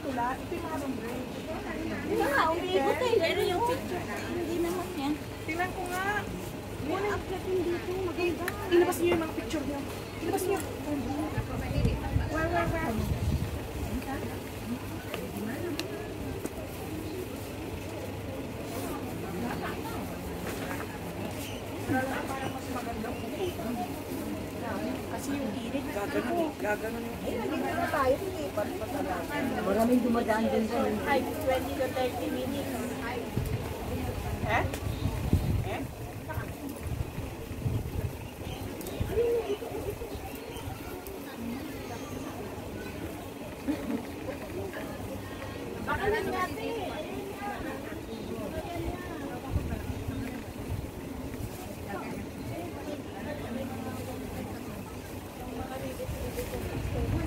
pula. Ito yung mga nombre. Hindi nga, umiikot eh. Pero yung picture, hindi naman yan. Tingnan ko nga. Muna upload yung dito, maganda. Ilabas niyo yung mga picture niyo. Ilabas niyo. Where? Kasi yung init, gaganon yung init. Maraming dumadaan din sa 20 to 30 minutes. Eh?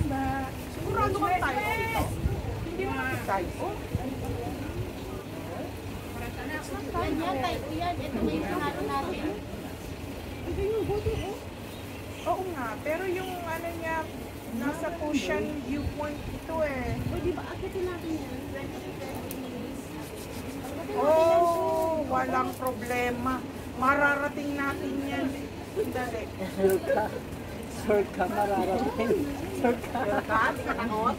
Sigurado ka tayo dito? Hindi mo tayo. Yan, tayo yan. Ito na yung panalo natin. Ito yung buti eh. Oo nga, pero yung ano niya, nasa ocean viewpoint ito eh. O, di ba, akitin natin yan. 20 to 30 minutes. Oh, walang problema. Mararating natin yan. Dali. Sure ka, mararating. Sure ka. Hindi ka tangot?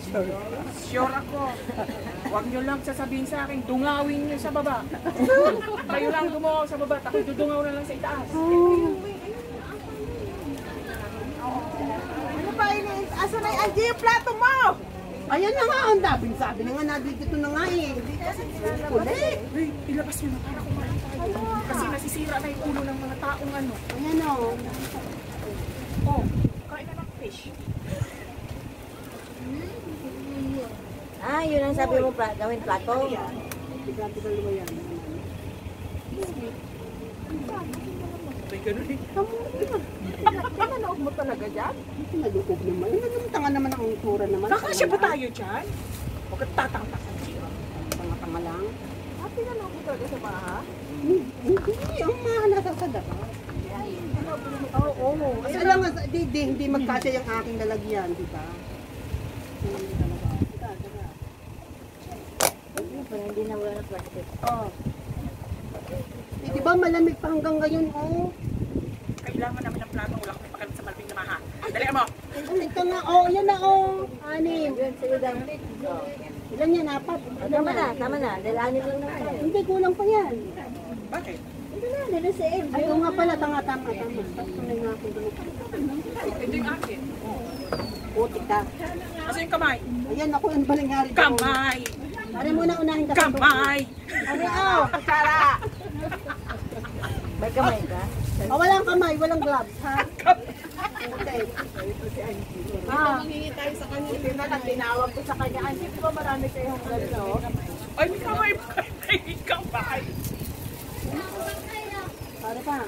Sure. Sure ako. Huwag nyo lang sasabihin sa akin, dungawin nyo sa baba. Kayo lang gumawa sa baba, ako dudungaw na lang sa itaas. Ano ba ini? Asa na yung yung plato mo? Ayan na nga, ang dabing sabi na nga, nandito na nga eh. Hindi kasi nilalabas eh. Hey, ilabas nyo na para kumain tayo. Kasi nasisira na yung ulo ng mga taong ano. Ayan o. Oh, kain na ng fish. Ah, yun ang sabi mo, gawin plato. Tiga-tiga luwa yan. May ganun eh. Pinanood mo talaga dyan? Hindi naluog naman. Ang tanga naman ang itsura naman. Kakasya ba tayo dyan? Huwag kang tatang-tatang siya. Tanga-tanga lang. Pinanood mo talaga sa baha? Hindi, ang mahalata sa daka. Oo. Kasi alam nga, hindi magkasya yung aking lalagyan, di ba? Hindi na wala na plastic. Oh. Eh, di ba malamig pa hanggang ngayon, oh? Kailangan namin ng plato. Wala kami pakalit sa malbing na maha. Dali mo! Ito nga, oh, yan na, oh. Anim. Yun, sige daw. Ilan yan, apat? Tama na, tama na. Dalanin lang naman eh. Hindi, kulang pa yan. Bakit? Ito na, nalasain. Ay, oo nga pala, tama. Tapos na nga akong Ito yung akin. putik ka. Kasi yung kamay. Ayan, ako, ano ba nangyari doon? Kamay! Pare muna, unahin ka. Kamay! Ano, oh, kutsara. May kamay ka? Oh, walang kamay, walang gloves, ha? Okay. Ah, Mangingi tayo sa kanya. Ito na lang, tinawag ko sa kanya. Ansi, di ba marami kayong gano? Ay, may kamay pa kayo. May kamay. para pa.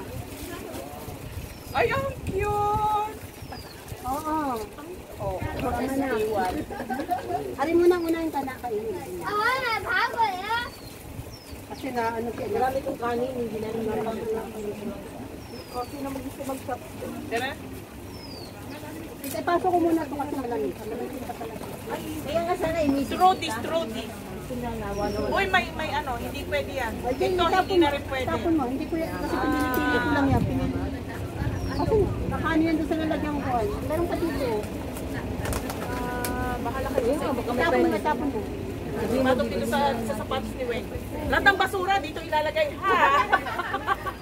Ay, ang cute! Oo. Oh, Tama na. Ari mo nang unahin ka na kainin. Kasi na, ano siya, marami kong kanin, hindi na rin marami kong Coffee na mag-gusto mag-shop. Tara? Kasi pasok ko muna ito kasi malamig. Malamig pa talaga. Kaya nga sana imisip. Trody. Uy, may ano, hindi pwede yan. Ito, hindi na rin pwede. Tapon mo, hindi ko yan, kasi pinili ko lang yan. Kasi nakaano yan doon sa lalagyan ko. Meron pa dito. Bahala kayo. Tapon mo. Matong dito sa sapatos ni Weng. Lahat ng basura dito ilalagay, ha?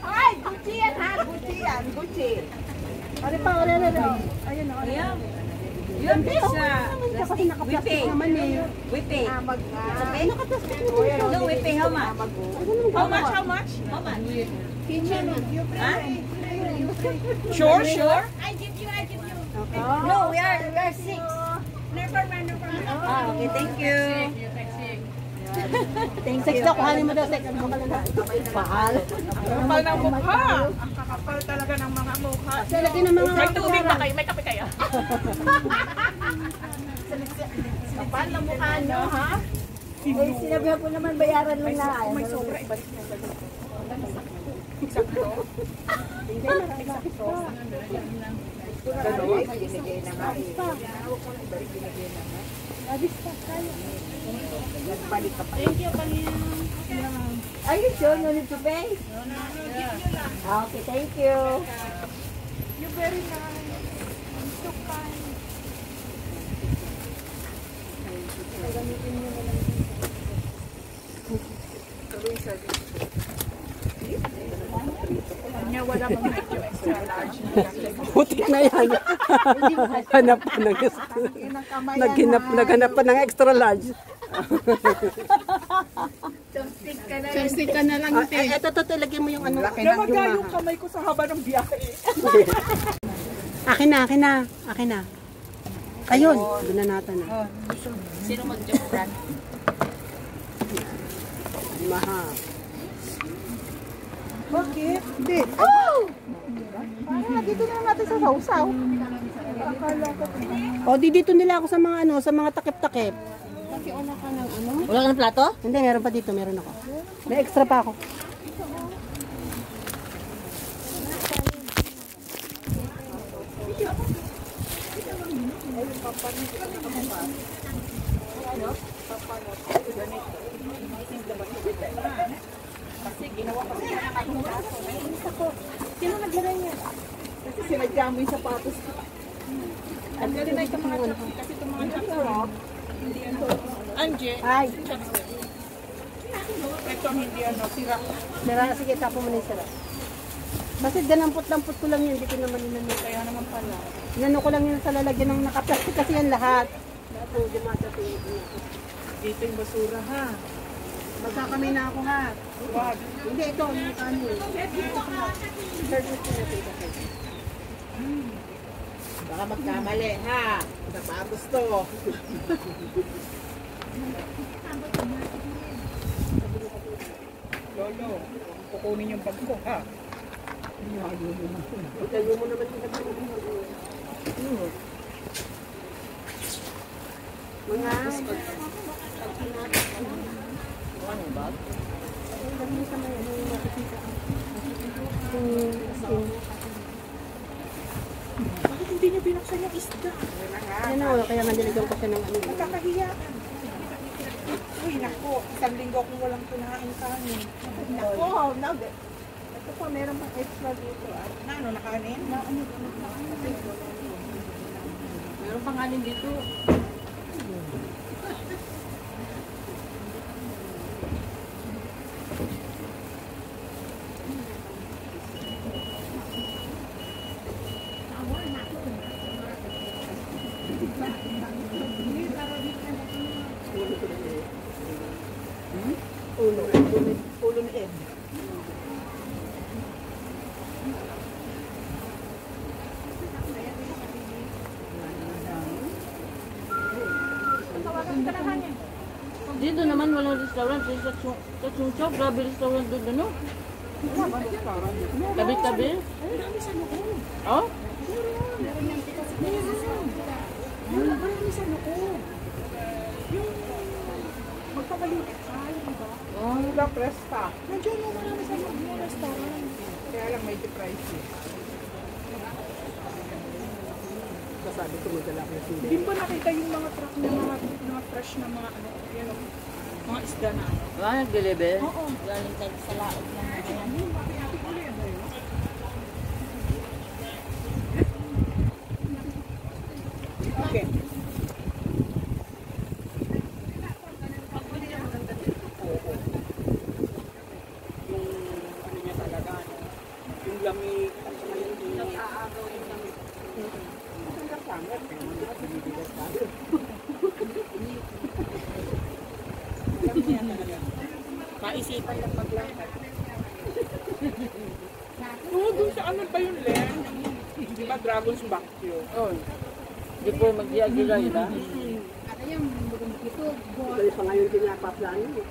Ay, Gucci yan, ha? Gucci yan, Gucci. Ano pa, ano. Ayun o. Yun, Kasi naka-plastic naman eh. We pay. Naka-plastic No, we pay how much? How much? How much? Huh? Sure? I give you. No, we are six. Never mind. Ah, okay, thank you. Thank Sex you. na, kuhanin mo daw sex. Ano ka lang? Pahal. Kapal ng mukha. Ang kakapal talaga ng mga mukha. Lagyan ng mga... May tubig ba kayo? May kape kayo? Kapal ng mukha nyo, ha? Eh, sinabihan ko naman bayaran lang na. May sobra, ibalik na. Are you sure you need to pay? Okay, thank you. You're very nice. I'm so kind. Kanya wala mang medyo extra large. Buti na yan. Hanap pa ng naghanap pa ng extra large. Chopstick ka na lang, Ito, lagyan mo yung ano. Namaga yung kamay ko sa haba ng biyahe. Akin na. Ayun, doon na natin. Sino mag-joke brand? Mahal. Bakit? Hindi. Oh! Parang dito na natin sa sausaw. O, dito nila ako sa mga sa mga takip-takip. Wala ka ng plato? Hindi, meron pa dito, meron ako. May extra pa ako. Sino naglagay niya? Kasi sinadya mo yung sapatos ko. Ang galing na itong mga chopstick. Kasi itong mga chopstick. Hindi yan. Anje. Ay, Ito hindi sira. sira, sige, tapo mo na yung sira. Kasi danampot-dampot ko lang yan, hindi ko naman inano. Kaya naman pala. Inano ko lang yun sa lalagyan ng nakaplastic kasi yan lahat. Dito yung basura ha. Basta kami na ako ha. Wag. Hindi, ito, yung ano. Service ko na ito. Baka magkamali ha. Napagos to. Lolo, kukunin yung bag ko ha. Itayo mo naman yung mga Bakit hindi niyo binuksan yung isda? ano, kaya nga nilagyan ko siya ng ano. Nakakahiya. Uy, naku. Isang linggo kung walang kinain kanin. Naku, nugget. Ito pa, meron pang extra dito. Na ano, nakanin? Na ano? Meron pang alin dito. Ulo ni Ed. Dito naman walang restaurant. Sa Chungchok, grabe restaurant doon, ano? Tabi-tabi? Oh? Marami sa loob. Yung magpapaliit. Ay, diba? Oh. La Presta. Nandiyan yung marami sa loob ng restaurant. Kaya lang medyo pricey. Sabi ko magdala ko yung Hindi ba nakita yung mga truck na mga fresh na mga ano, yan o, mga isda na ano? Wala nag-deliver? Oo. Galing tayo sa laot ng ayan. Okay. Ano niya talaga, yung lamig, at saka yung nag-aagaw yung lamig. Ang pangit, kaya mga binibigas tayo. Alam niya talaga. Maisipan lang maglakad. Oo, dun sa ano ba yung Len? Di ba Dragon's Back yun? Oh. Di po mag-diagila, diba? Dahil pa ngayon pinapaplano.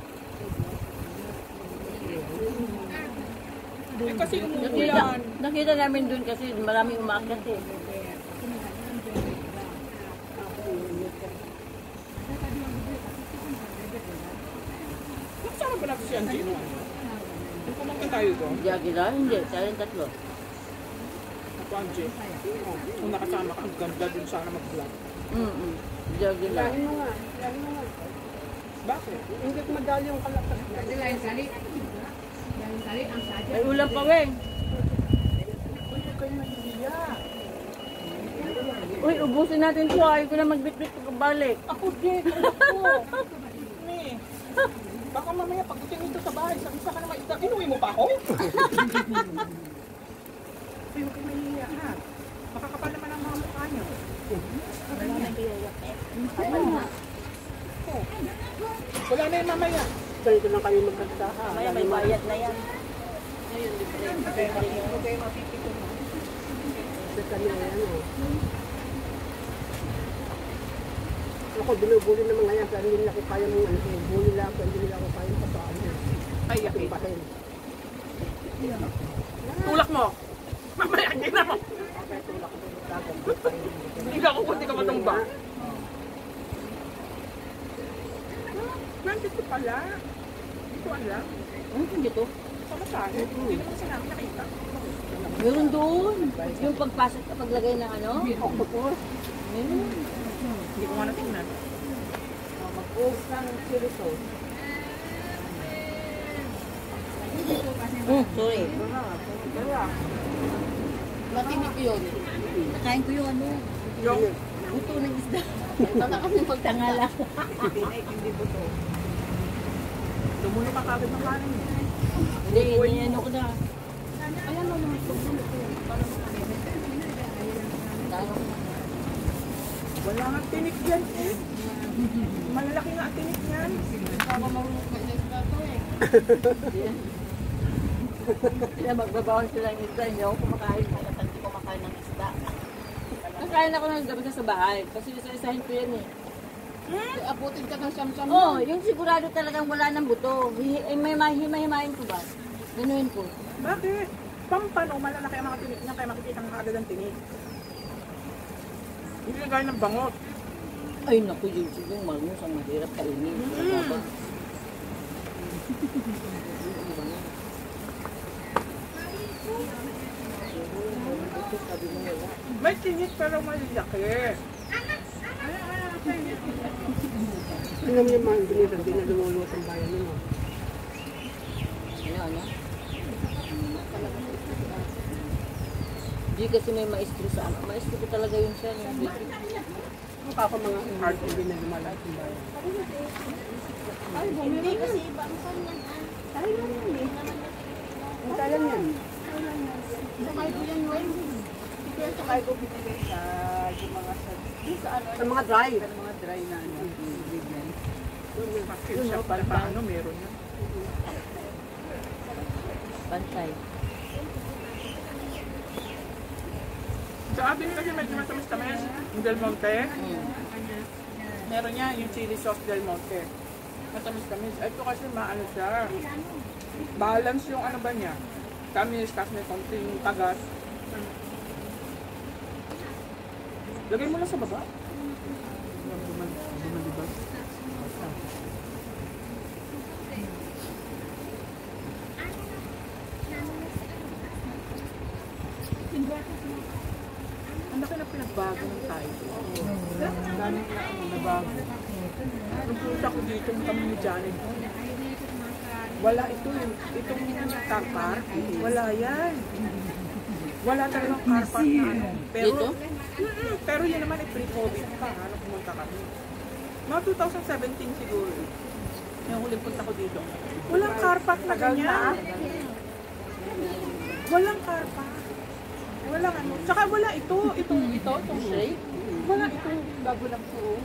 Eh, kasi Nakita, umuulan. nakita namin dun kasi maraming umakyat eh. Saan ba natin si Angelo? Pumunta tayo doon. Jagila? Hindi. Tayong tatlo. Ako, Angie. Kung nakasama ka, ang ganda din sana mag-vlog. Jagila. Lahin mo nga. Lahin mo nga. Bakit? Hindi ko madali yung kalakas. May ulam pa, Weng. Kayo nahihiya. Uy, ubusin natin to. Ayaw ko na magbitbit pagkabalik. Ako din, anak ko. Me. Baka mamaya pagdating nito sa bahay, sabi sa ka na maisda, inuwi mo pa ako? Kayo kayo nahihiya ha. Makakapal naman ang mga mukha niyo. Wala na yung mamaya. Ganito lang kayo magkagsaha. Mamaya may bayad na yan. Huwag kayo mapipito mo. Sa kanya yan o. Ako, binubuli naman ngayon. Pero hindi nila ako kaya mong ano. Buli lang ako. Hindi nila ako kaya pasaan. Ay, yakin. Tumpahin. Tulak mo. Mamaya, hindi na mo. Hindi ka ako kung hindi ka matumba. Nandito pala. Dito alam. Hindi to. Sa masahe. Hindi naman kasi namin nakita. Meron doon. Yung pagpasok at paglagay ng ano? Octopus. Meron. Hindi ko nga natingnan. Mag-post ng chili sauce. Sorry. Matinik yun. Nakain ko yung ano. Yung Buto ng isda. Baka kami magtangala. hindi buto. Lumulo ka kagad ng kanin. Hindi, hindi ano ko na. Ayan mo naman ito. Wala nga tinik yan eh. Malalaki nga ang tinik yan. Sila magbabawal sila ng isda. Hindi ako kumakain. Hindi ko kumakain ng isda. Nakain ako ng gabi sa bahay. Kasi isa-isahin ko yan eh. Abutin ka ng siyam-siyam. Oo, yung sigurado talagang wala ng buto. May mahima-himahin ko ba? Ganuin ko. Bakit? Pampano, malalaki ang mga tinik niya kaya makikita ka agad ang tinik. Hindi na gaya ng bangot. Ay naku, yung malmus ang mahirap kainin. May tinik pero malaki. Alam niyo man, binirang din na lumulot ang bayan nyo. Ano? Hindi kasi may maestro sa ano. Maestro ko talaga yun siya. Mukha ko mga hard hindi na lumalat ang bayan. Hindi kasi iba ang kanya. Ang talang yan. Sakay ko yan, Weng. Kaya sakay ko binigay sa yung mga Sa mga dry. mga dry na ano. Kasi siya paano meron yan. Pantay. Sa atin kasi medyo matamis-tamis. Yung Del Monte. Meron niya yung chili sauce Del Monte. Matamis-tamis. Ito kasi maano siya. Balance yung ano ba niya. Tamis, tapos may konting tagas. Lagay mo lang sa baba. Bumalibas. Ang laki na pinagbago ng tayo. Dami na ano, nabago. Nung punta ko dito, kami ni Janet. Wala ito eh. Itong car park, wala yan. Wala talagang car park na ano. Pero, Dito? Pero yun naman ay pre-COVID pa, ano, pumunta kami. Mga 2017 siguro. Yung huling punta ko dito. Walang car park na ganyan. Walang car park. Walang ano. Tsaka wala itong shake. Wala itong bago lang po.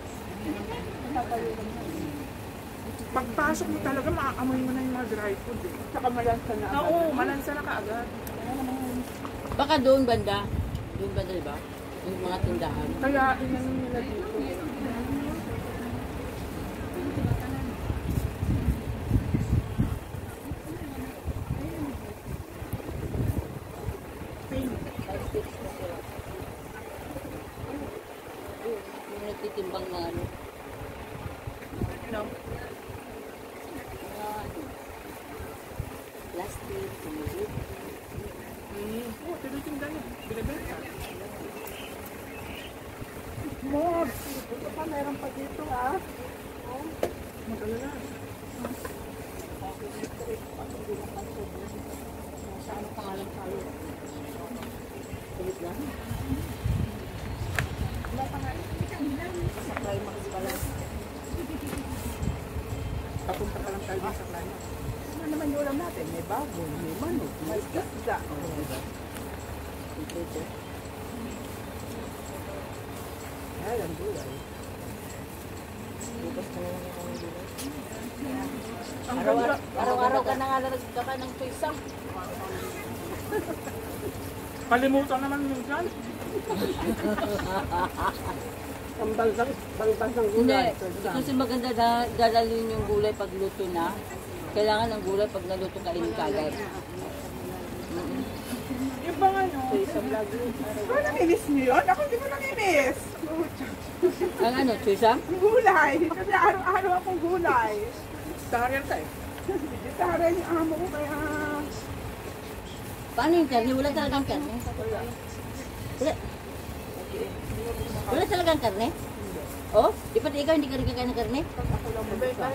Pagpasok mo talaga, maaamoy mo na yung mga dry food eh. Saka malansa na. Oo, malansa na kaagad. Baka doon banda. Doon banda, diba? Yung mga tindahan. Kaya inano nila dito. Yung nagtitimbang na ano. No? Plastic. Kulit lang. Sa climax pala. Papunta ka lang tayo sa climax. Ano naman yung ulam natin? May baboy, may manok, may isda. Diba? Ay, ang gulay. Bukas ka na lang yung gulay. Ang ganda. Araw-araw ka na nga nagkaka ng tuisang. Kalimutan naman minsan. Pangbansang Hindi. gulay. Kasi maganda na dadalhin yung gulay pag luto na. Kailangan ng gulay pag naluto kainin kagad. Yung bang ano? Ano naminis niyo yun? Ako hindi ko naminis. Ang ano, tuisang? Gulay. Kasi araw-araw akong gulay. Vegetarian ka eh. Vegetarian yung amo ko kaya... Paano yung karne? Wala talagang karne? Wala. Wala talagang karne? Oh? Di pati ikaw hindi ka rin kakain ng karne? Ako lang mag-isa.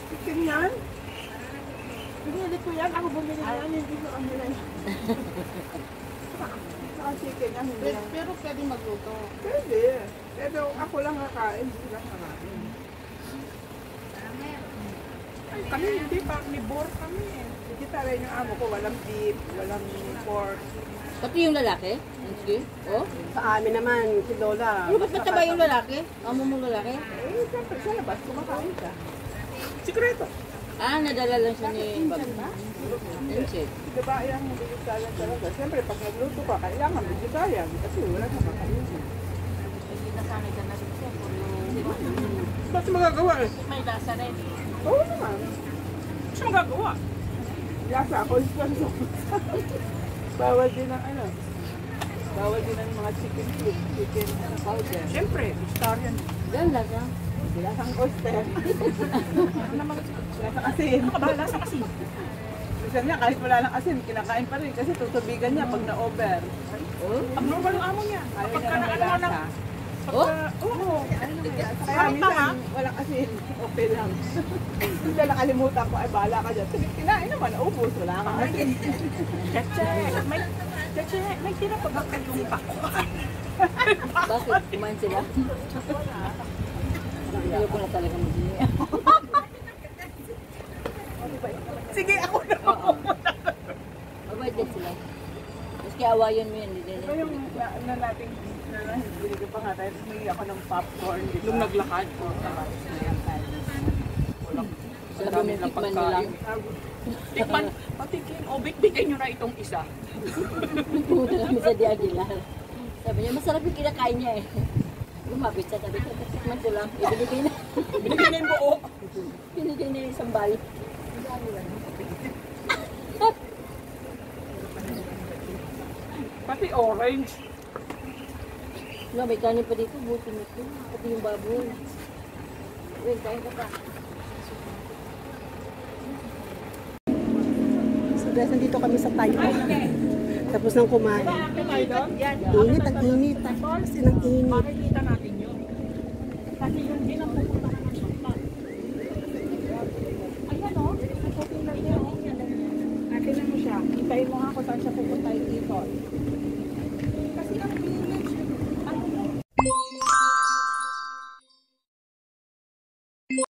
Chicken yan? Binili ko yan. Ako bumili yan. Hindi ko ano yan. Saka chicken yan. Hindi yan. Pero pwede magluto. Pwede. Pero ako lang kakain. Hindi lang kakain. Ay, kami hindi pa. Nibor kami eh. Vegetarian yung amo ko. Walang beef, walang pork. Pati yung lalaki? Sige. Oh? Sa amin naman, si Lola. Ano ba't mataba yung lalaki? Amo mong lalaki? Eh, siyempre sa labas, kumakain siya. Sikreto. Ah, nadala lang siya ni Bob. Insect. Diba, yung vegetarian talaga. Siyempre, pag nagluto ka, kailangan vegetarian. Kasi wala na makain. Hindi nasanay ka na rin siya. Bakit magagawa eh? May lasa rin. Oo naman. Bakit magagawa? Lasa ako, sponsor. Bawal din ang ano. Bawal din ang mga chicken soup, chicken powder. Siyempre, vegetarian. Yan lasa. Lasang oyster. Lasang asin. Ano ka ba? Lasang asin. Minsan niya, kahit wala lang asin, kinakain pa rin kasi tutubigan niya pag na-over. Ang normal ang amo niya. Ayaw niya ng lasa. Oh? Oo. Kaya minsan, walang asin. Okay lang. Hindi nakalimutan ko, ay bahala ka dyan. Sige, kinain naman, naubos. Wala kang asin. Cheche, may tira pa ba kayong pako? Bakit? Kumain sila? Ayaw ko na talaga mag-iwi. Sige, ako na. Oo. Mabait din sila. Maski awayan mo yan, hindi din. Ito yung nating hindi ko pa nga tayo. May ako ng popcorn. Nung naglakad ko. Sabi mo, tikman nyo lang. Tikman, patikin. O, bigyan nyo na itong isa. Pumunta kami sa Di Aguilar. Sabi niya, masarap yung kinakain niya eh. Lumapit siya, sabi ko, tikman ko lang. Ibinigay na. Binigyan na yung buo. Binigay na yung isang bali. Pati orange. No, may kanin pa dito, buti nito. Pati yung baboy. Wait, kain ka pa. So guys, nandito kami sa Taiwan. Tapos nang kumain. Init, ang init. Kasi nang init. Makikita natin yun. Kasi yung pinapupunta ka ng Bangkok. Ayan o. Tingnan niyo. Tingnan mo siya. Hintayin mo nga kung saan siya pupunta dito.